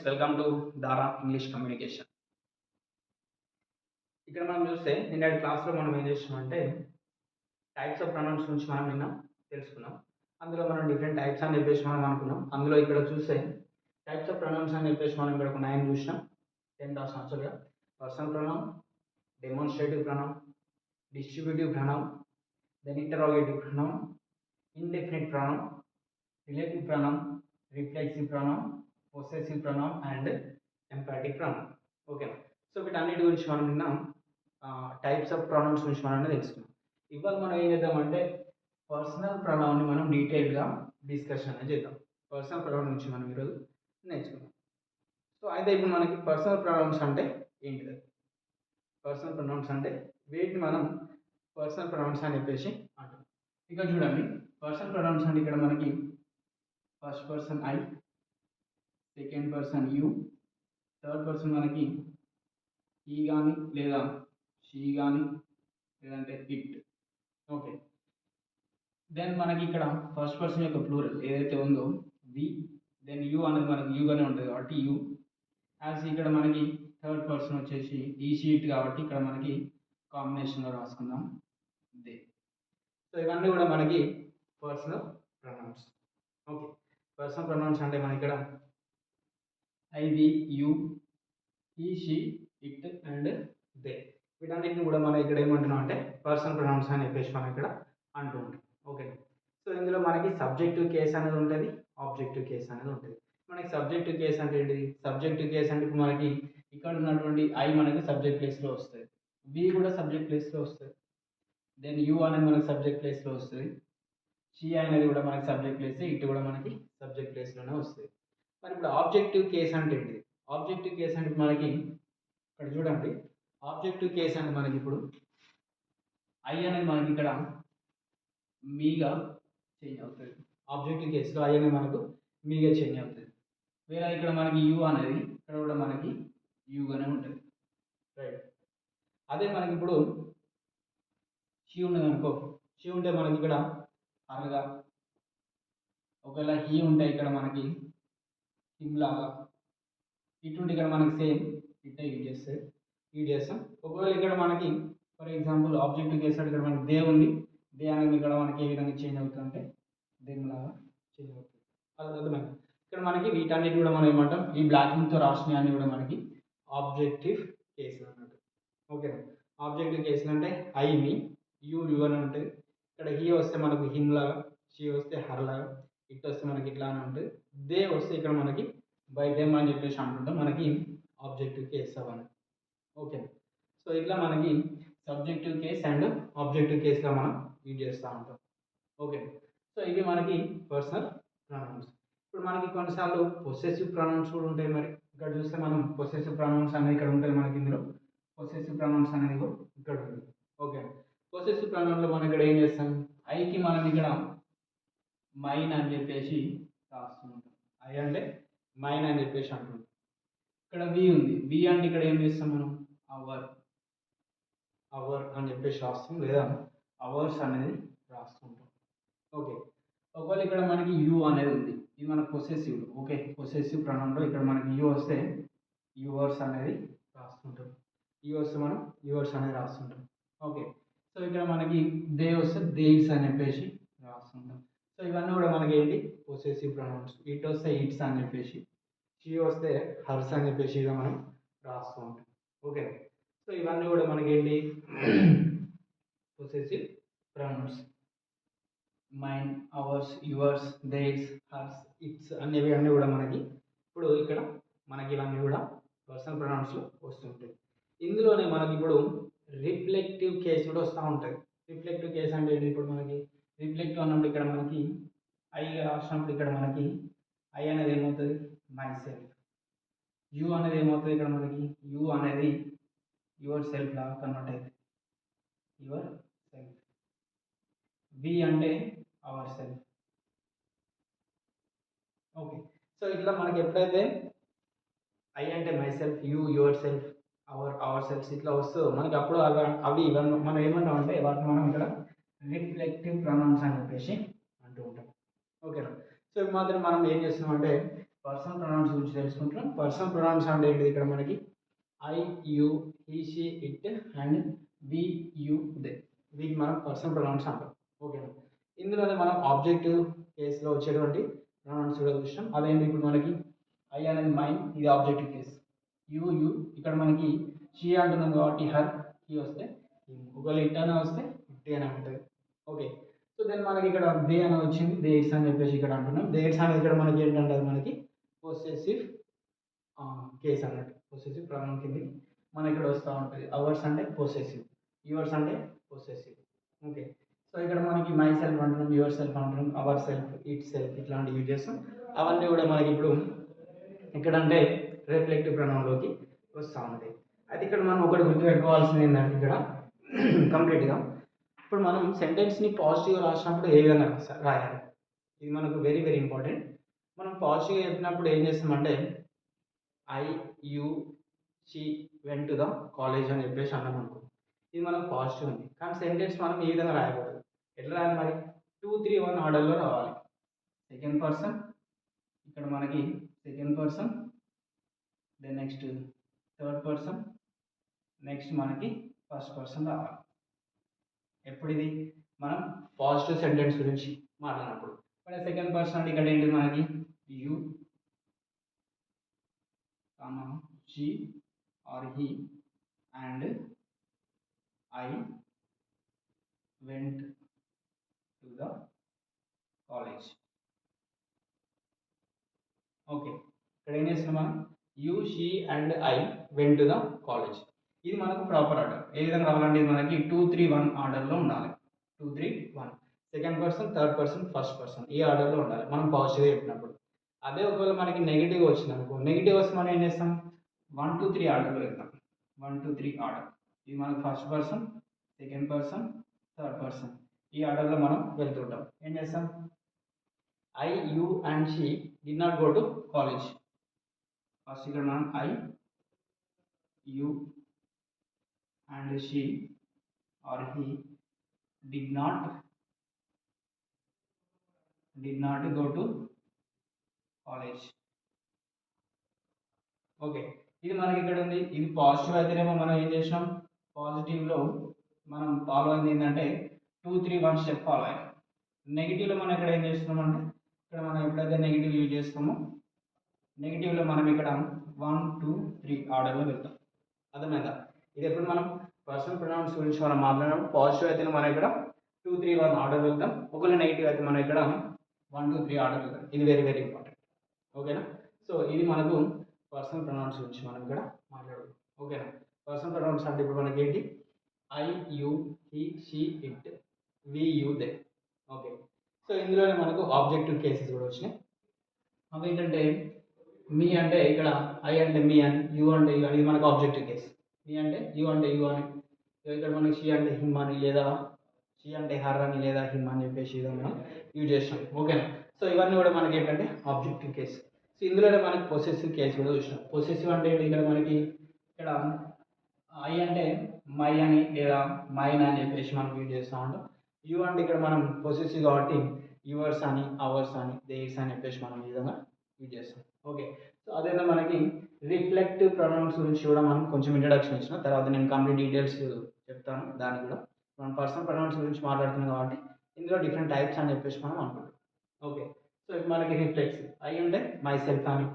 Welcome to దారా English communication. ఇక్కడ మనం చూస్తే నిన్నటి క్లాస్లో మనం ఏం చేసామంటే టైప్స్ ఆఫ్ ప్రొనౌన్స్ గురించి మనం నిన్న తెలుసుకున్నాం. అందులో మనం డిఫరెంట్ టైప్స్ అని చెప్పేసి మనం అనుకున్నాం. అందులో ఇక్కడ చూస్తే టైప్స్ ఆఫ్ ప్రొనౌన్స్ అని చెప్పేసి మనం ఇక్కడ ఒక 9 చూసినాం. 10 రాసిన ఆన్సర్గా personal pronoun, demonstrative pronoun, distributive pronoun, then interrogative pronoun, indefinite pronoun, relative pronoun, reflexive pronoun, possessive pronoun and emphatic pronoun. ఓకేనా? సో వీటన్నిటి గురించి మనం నిన్న టైప్స్ ఆఫ్ ప్రొనౌన్స్ గురించి మనం తెలుసుకున్నాం. ఇవాళ మనం ఏం చేద్దామంటే పర్సనల్ ప్రొనౌన్ని మనం డీటెయిల్గా డిస్కషన్ అనేది చేద్దాం. పర్సనల్ ప్రొనౌన్ నుంచి మనం ఈరోజు నేర్చుకుందాం. సో అయితే ఇప్పుడు మనకి పర్సనల్ ప్రొనౌన్స్ అంటే ఏంటిది? పర్సనల్ ప్రొనౌన్స్ అంటే వీటిని మనం పర్సనల్ ప్రొనౌన్స్ అని చెప్పేసి అంటాం. ఇక్కడ చూడండి, పర్సనల్ ప్రొనౌన్స్ అంటే ఇక్కడ మనకి first person I, second person you, third person మనకి ఈ కానీ లేదా షీ కానీ లేదంటే ఇట్. ఓకే, దెన్ మనకి ఇక్కడ ఫస్ట్ పర్సన్ యొక్క ప్లూరల్ ఏదైతే ఉందో వి, దెన్ యూ అనేది మనకి యూగానే ఉంటుంది కాబట్టి యూ. యాజ్ ఇక్కడ మనకి థర్డ్ పర్సన్ వచ్చేసి ఈ షీట్ కాబట్టి ఇక్కడ మనకి కాంబినేషన్లో రాసుకుందాం దే. సో ఇవన్నీ కూడా మనకి personal pronouns. Okay, personal pronouns అంటే మన ఇక్కడ ఐ, వి, యూ, ఈ, షీ, ఇట్ అండ్ దే. వీటన్నిటిని కూడా మనం ఇక్కడ ఏమంటున్నాం అంటే పర్సనల్ ప్రొనౌన్స్ అని చెప్పేసి మనం ఇక్కడ అంటూ ఉంటాం. ఓకే, సో ఇందులో మనకి సబ్జెక్టివ్ కేస్ అనేది ఉంటుంది, ఆబ్జెక్టివ్ కేస్ అనేది ఉంటుంది. మనకి సబ్జెక్టివ్ కేస్ అంటే ఏంటిది? సబ్జెక్టివ్ కేస్ అంటే ఇప్పుడు మనకి ఇక్కడ ఉన్నటువంటి ఐ మనకి సబ్జెక్ట్ ప్లేస్లో వస్తుంది, వి కూడా సబ్జెక్ట్ ప్లేస్లో వస్తుంది, దెన్ యూ అనేది మనకి సబ్జెక్ట్ ప్లేస్లో వస్తుంది, షీ అనేది కూడా మనకి సబ్జెక్ట్ ప్లేస్, ఇట్ కూడా మనకి సబ్జెక్ట్ ప్లేస్లోనే వస్తుంది. మరి ఇప్పుడు ఆబ్జెక్టివ్ కేస్ అంటే ఏంటిది? ఆబ్జెక్టివ్ కేస్ అంటే మనకి ఇక్కడ చూడండి, ఆబ్జెక్టివ్ కేస్ అంటే మనకి ఇప్పుడు ఐ అనేది మనకి ఇక్కడ మీగా చేంజ్ అవుతుంది. ఆబ్జెక్టివ్ కేసులో ఐ అనేది మనకు మీగా చేంజ్ అవుతుంది. వేరే ఇక్కడ మనకి యూ అనేది ఇక్కడ కూడా మనకి యూగానే ఉంటుంది, రైట్? అదే మనకి ఇప్పుడు షీ ఉన్నది అనుకో, షీ ఉంటే మనకి ఇక్కడ హర్గా, ఒకవేళ హీ ఉంటే ఇక్కడ మనకి హిమ్ లాగా, ఇటువంటి ఇక్కడ మనకి సేమ్ ఇట్టే యూజ్ చేస్తాం. ఒకవేళ ఇక్కడ మనకి ఫర్ ఎగ్జాంపుల్ ఆబ్జెక్టివ్ కేసు ఇక్కడ మనకి దే ఉంది, దే అనేది ఇక్కడ మనకి ఏ విధంగా చేంజ్ అవుతుందంటే దేని లాగా చేంజ్ అవుతుంది. అది అర్థమైంది. ఇక్కడ మనకి వీటన్నిటి కూడా మనం ఏమంటాం, ఈ బ్లాకింగ్తో రాసిన అన్ని కూడా మనకి ఆబ్జెక్టివ్ కేసులు అన్నట్టు. ఓకే, ఆబ్జెక్టివ్ కేసులు అంటే ఐ, మీ, యూ, యూ అని ఉంటుంది. ఇక్కడ హీ వస్తే మనకు హిమ్ లాగా, షీ వస్తే హర్ లాగా, ఇట్ వస్తే మనకి ఇట్లా అని ఉంటుంది, దే వస్తే ఇక్కడ మనకి బై దెమ్ అని చెప్పేసి అంటుంటాం, మనకి ఆబ్జెక్టివ్ కేస్ అవన్నీ. ఓకే, సో ఇట్లా మనకి సబ్జెక్టివ్ కేస్ అండ్ ఆబ్జెక్టివ్ కేస్గా మనం యూజ్ చేస్తూ ఉంటాం. ఓకే, సో ఇవి మనకి పర్సనల్ ప్రొనౌన్స్. ఇప్పుడు మనకి కొన్నిసార్లు పొసెసివ్ ప్రొనౌన్స్ కూడా ఉంటాయి. మరి ఇక్కడ చూస్తే మనం పొసెసివ్ ప్రొనౌన్స్ అనేది ఇక్కడ ఉంటుంది మనకి, ఇందులో పొసెసివ్ ప్రొనౌన్స్ అనేది ఇక్కడ ఉంటుంది. ఓకే, పొసెసివ్ ప్రొనౌన్లో మనం ఇక్కడ ఏం చేస్తాం, ఐకి మనం ఇక్కడ మైన్ అని చెప్పేసి రాస్తుంటాం. ఐ అంటే మైన్ అని చెప్పేసి అంటుంటాం. ఇక్కడ వి ఉంది, వి అంటే ఇక్కడ ఏం చేస్తాం మనం అవర్, అవర్ అని చెప్పేసి రాస్తాం, లేదా అవర్స్ అనేది రాస్తుంటాం. ఓకే, ఒకవేళ ఇక్కడ మనకి యూ అనేది ఉంది, ఇది మనకు పొసెసివ్. ఓకే, పొసెసివ్ ప్రొనౌన్లో ఇక్కడ మనకి యూ వస్తే యువర్స్ అనేది రాస్తుంటాం, యూ వస్తే మనం యువర్స్ అనేది రాస్తుంటాం. ఓకే, సో ఇక్కడ మనకి దే వస్తే దేస్ అని చెప్పేసి రాస్తుంటాం. సో ఇవన్నీ కూడా మనకి ఏంటి పొసెసివ్ ప్రొనౌన్స్. ఇట్ వస్తే ఇట్స్ అని చెప్పేసి, షీ వస్తే హర్స్ అని చెప్పేసి ఇక మనం రాస్తూ ఉంటాం. ఓకే, సో ఇవన్నీ కూడా మనకి ఏంటి possessive pronouns. Mine, ours, yours, theirs, hers, its అనేవి అన్నీ కూడా మనకి ఇప్పుడు ఇక్కడ మనకి ఇవన్నీ కూడా పర్సనల్ ప్రొనౌన్స్లో వస్తుంటాయి. ఇందులోనే మనకి ఇప్పుడు రిఫ్లెక్టివ్ కేస్ కూడా వస్తూ ఉంటుంది. రిఫ్లెక్టివ్ కేస్ అంటే ఏంటి? ఇప్పుడు మనకి రిఫ్లెక్టివ్ అన్నప్పుడు ఇక్కడ మనకి ఐ రాసినప్పుడు ఇక్కడ మనకి ఐ అనేది ఏమవుతుంది మై సెల్ఫ్, యూ అనేది ఏమవుతుంది ఇక్కడ మనకి యూ అనేది యువర్ సెల్ఫ్ లాగా కన్వర్ట్ అవుతుంది, యువర్ సెల్ఫ్. వి అంటే అవర్ సెల్ఫ్. ఓకే, సో ఇట్లా మనకి ఎప్పుడైతే ఐ అంటే myself, you yourself, ourselves ఇట్లా వస్తుందో మనకి అప్పుడు అవి ఇవన్నీ మనం ఏమంటాం అంటే వాటిని మనం ఇక్కడ రిఫ్లెక్టివ్ ప్రొనౌన్స్ అని చెప్పేసి అంటూ ఉంటాం. ఓకేనా? సో ఇవి మాత్రం మనం ఏం చేస్తున్నాం అంటే పర్సనల్ ప్రొనౌన్స్ గురించి తెలుసుకుంటున్నాం. పర్సనల్ ప్రొనౌన్స్ అంటే ఏంటిది? ఇక్కడ మనకి I, you, he, she, it and we, you, they, వీటిని మనం పర్సనల్ ప్రొనౌన్స్ అంటాం. ఓకేనా? ఇందులోనే మనం ఆబ్జెక్టివ్ కేసులో వచ్చేటువంటి ప్రొనౌన్స్ కూడా చూసాం. అదేంటి? ఇప్పుడు మనకి ఐ అనేది మైన్, ఇది ఆబ్జెక్టివ్ కేస్. యు ఇక్కడ మనకి షీ అంటున్నాం కాబట్టి హర్, హీ వస్తే ఒకవేళ ఇట్ అనే వస్తే ఇట్ అనే ఉంటుంది. ఓకే. సో దెన్ మనకి ఇక్కడ దే అని వచ్చింది, దేట్స్ అని చెప్పేసి ఇక్కడ అంటున్నాం. దేట్స్ అనేది ఇక్కడ మనకి ఏంటంటే అది మనకి పొసెసివ్ కేస్ అన్నట్టు. పొసెసివ్ ప్రొనౌన్ కిందకి మన ఇక్కడ వస్తూ ఉంటుంది. అవర్స్ అంటే పొసెసివ్, యువర్స్ అంటే పొసెసివ్. ఓకే. సో ఇక్కడ మనకి మై సెల్ఫ్ అంటున్నాం, యువర్ సెల్ఫ్ అంటున్నాం, అవర్ సెల్ఫ్, ఇట్ సెల్ఫ్ ఇట్లాంటివి యూజ్ చేస్తాం. అవన్నీ కూడా మనకి ఇప్పుడు ఎక్కడంటే రిఫ్లెక్టివ్ ప్రొనౌన్లోకి వస్తూ ఉంటాయి. అయితే ఇక్కడ మనం ఒకటి గుర్తుపెట్టుకోవాల్సింది ఏంటంటే ఇక్కడ కంప్లీట్గా ఇప్పుడు మనం సెంటెన్స్ని పాజిటివ్గా రాసినప్పుడు ఏ విధంగా రాయాలి, ఇది మనకు వెరీ వెరీ ఇంపార్టెంట్. మనం పాజిటివ్గా చెప్పినప్పుడు ఏం చేస్తామంటే I, you, she went to the college అని చెప్పేసి అన్నాం అనుకో, ఇది మనకు పాజిటివ్ ఉంది. కానీ సెంటెన్స్ మనం ఈ విధంగా రాయకూడదు. ఎట్లా రాయాలి మరి? 2, 3, 1 ఆర్డర్లో రావాలి. సెకండ్ పర్సన్, ఇక్కడ మనకి second person, then next third person, next మనకి ఫస్ట్ పర్సన్ రావాలి. ఎప్పుడు ఇది? మనం పాజిటివ్ సెంటెన్స్ గురించి మాట్లాడినప్పుడు. మరి సెకండ్ పర్సన్ అంటే ఇక్కడ ఏంటి మనకి you, she or he and I went to the college. Okay. ఇక్కడ ఏం చేస్తున్నాం మనం? You, she and I went to the college. ఇది మనకు ప్రాపర్ ఆర్డర్. ఏ విధంగా రావాలంటే ఇది మనకి 2, 3, 1 ఆర్డర్లో ఉండాలి. 2, 3, 1 second person, third person, first person, ఈ ఆర్డర్లో ఉండాలి మనం పాజిటివ్గా చెప్పినప్పుడు. అదే ఒకవేళ మనకి నెగిటివ్ వచ్చింది అనుకో, నెగిటివ్ వస్తే మనం ఏం చేస్తాం? 1, 2, 3 ఆర్డర్లో వెళ్తాం. 1, 2, 3 ఆర్డర్. ఇది మనకు first person, second person, third person, ఈ ఆర్డర్లో మనం వెళ్తుంటాం. ఏం చేస్తాం? I, you and she did not go to college. First ఇక్కడ మనం I, you and she or he did not go to college. Okay. ఇది మనకి ఇక్కడ ఉంది. ఇది పాజిటివ్ అయితేనేమో మనం ఏం చేసినాం? పాజిటివ్లో మనం ఫాలో అయింది ఏంటంటే 2, 3, 1 స్టెప్ ఫాలో అయ్యాం. నెగిటివ్లో మనం ఇక్కడ ఏం చేస్తున్నాం అంటే ఇక్కడ మనం ఎప్పుడైతే నెగిటివ్ యూజ్ చేస్తామో నెగిటివ్లో మనం ఇక్కడ 1, 2, 3 ఆర్డర్లో వెళ్తాం. అర్థమైందా? ఇది ఎప్పుడు మనం పర్సనల్ ప్రొనౌన్స్ గురించి మనం మాట్లాడినప్పుడు పాజిటివ్ అయితే మనం ఇక్కడ 2, 3, 1 ఆర్డర్ వెళ్తాం. ఒకవేళ నెగిటివ్ అయితే మనం ఇక్కడ 1, 2, 3 ఆర్డర్ వెళ్తాం. ఇది వెరీ వెరీ ఇంపార్టెంట్. ఓకేనా? సో ఇది మనకు పర్సనల్ ప్రొనౌన్స్ గురించి మనం ఇక్కడ మాట్లాడుకుందాం. ఓకేనా? పర్సనల్ ప్రొనౌన్స్ అంటే ఇప్పుడు మనకి ఏంటి? I, you, he, she, it, we, you, they. Okay. So ఇందులోనే మనకు ఆబ్జెక్టివ్ కేసెస్ కూడా వచ్చినాయి. అవి ఏంటంటే మీ అంటే ఇక్కడ ఐ అంటే మీ అని, యూ అంటే యూ అని, ఇది మనకు ఆబ్జెక్టివ్ కేస్. మీ అంటే యూ అంటే యూ అని, ఇక్కడ మనకి షీ అంటే హిమ్ అని, లేదా షీ అంటే హర్ అని, లేదా హిమ్ అని చెప్పేసి విధంగా యూజ్ చేస్తాం. ఓకేనా? సో ఇవన్నీ కూడా మనకి ఏంటంటే ఆబ్జెక్టివ్ కేస్. సో ఇందులోనే మనకి పొసెసివ్ కేసు కూడా చూసినాం. పొసెసివ్ అంటే ఏంటి? ఇక్కడ మనకి ఇక్కడ ఐ అంటే మై అని లేదా మైన్ అని చెప్పేసి మనం యూజ్ చేస్తూ ఉంటాం. యూ అంటే ఇక్కడ మనం పొసెసివ్ కాబట్టి యువర్స్ అని, అవర్స్ అని, దేర్స్ అని చెప్పేసి మనం ఈ విధంగా యూజ్ చేస్తాం. ఓకే. సో అదేవిధంగా మనకి రిఫ్లెక్టివ్ ప్రొనౌన్స్ గురించి కూడా మనం కొంచెం ఇంట్రడక్షన్ ఇచ్చిన తర్వాత నేను కంప్లీట్ డీటెయిల్స్ చెప్తాను. దానికి కూడా మనం పర్సనల్ ప్రొనౌన్స్ గురించి మాట్లాడుతున్నాం కాబట్టి ఇందులో డిఫరెంట్ టైప్స్ అని చెప్పేసి మనం అనుకుంటాం. ఓకే. సో ఇప్పుడు మనకి రిఫ్లెక్సివ్ ఐ ఉంటే మై సెల్ఫ్ అని,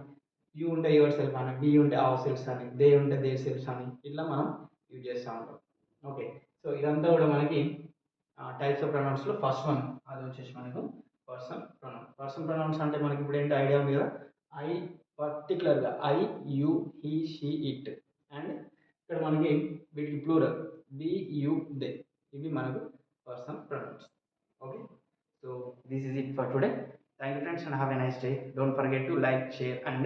యూ ఉంటే యువర్ సెల్ఫ్ అని, వి ఉంటే అవర్ సెల్ఫ్స్ అని, దే ఉంటే దేర్ సెల్ఫ్స్ అని, ఇట్లా మనం యూజ్ చేస్తూ ఉంటాం. ఓకే. సో ఇదంతా కూడా మనకి టైప్స్ ఆఫ్ ప్రొనౌన్స్లో ఫస్ట్ వన్ అది వచ్చేసి మనకు పర్సనల్ ప్రొనౌన్. పర్సనల్ ప్రొనౌన్స్ అంటే మనకి ఇప్పుడు ఏంటి ఐడియా ఉంది కదా? ఐ పర్టికులర్గా I, you, he, she, it and ఇక్కడ మనకి వీటికి ప్లూరల్ వి, యూ, దే, ఇవి మనకు personal pronouns. Okay. So this is it for today. Thank you friends and have a nice day. Don't forget to like, share and